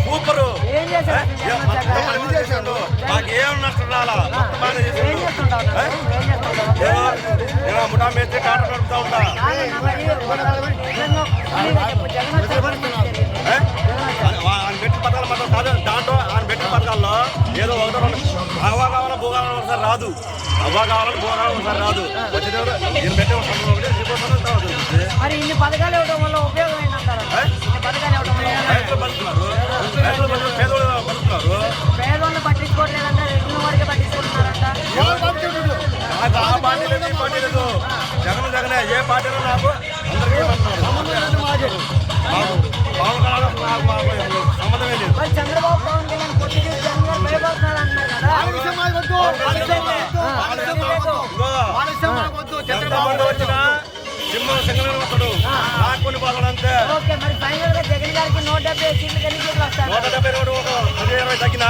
Super మాకేం నష్టం రాలా ముఠా మేస్త్రి కాంట్రాక్ట్ నడుపుతా ఉంటా ఆయన పెట్టిన పథకాలు మాత్రం కాదు. దాంట్లో ఆయన పెట్టిన పథకాల్లో ఏదో ఒకటో రెండు అవ్వా కావాలా భూ కావాలని ఒకసారి రాదు, అవ్వా కావాలని భూ కావాలని ఒకసారి రాదు. నేను పెట్టే మరి ఇన్ని పథకాలు ఇవ్వడం వల్ల ఉపయోగం ఏంటంటారు? రైతులు పడుతున్నారు, రైతులు పేదోళ్ళు పడుతున్నారు. పేదోళ్ళు పట్టించుకోవట్లేదంట, రెడ్డి వారికి పట్టించుకుంటున్నారంట. నాకు ఆ పార్టీ లేదు, ఈ పార్టీ లేదు, జగనే ఏ పార్టీలో నాకు అందరికీ సంబంధమే లేదు. మరి చంద్రబాబు పవన్ కళ్యాణ్ పొట్టి జగన్ గారు భయపడుతున్నారు అంటున్నారు కదా. వచ్చిన సింహం సింగళం వస్తాడు, లాక్కొని పోతాడు అంతే. ఓకే, మరి ఫైనల్ గా జగన్ గారికి 170 సీట్లు కలిగి వస్తారు. 170 తగ్గినా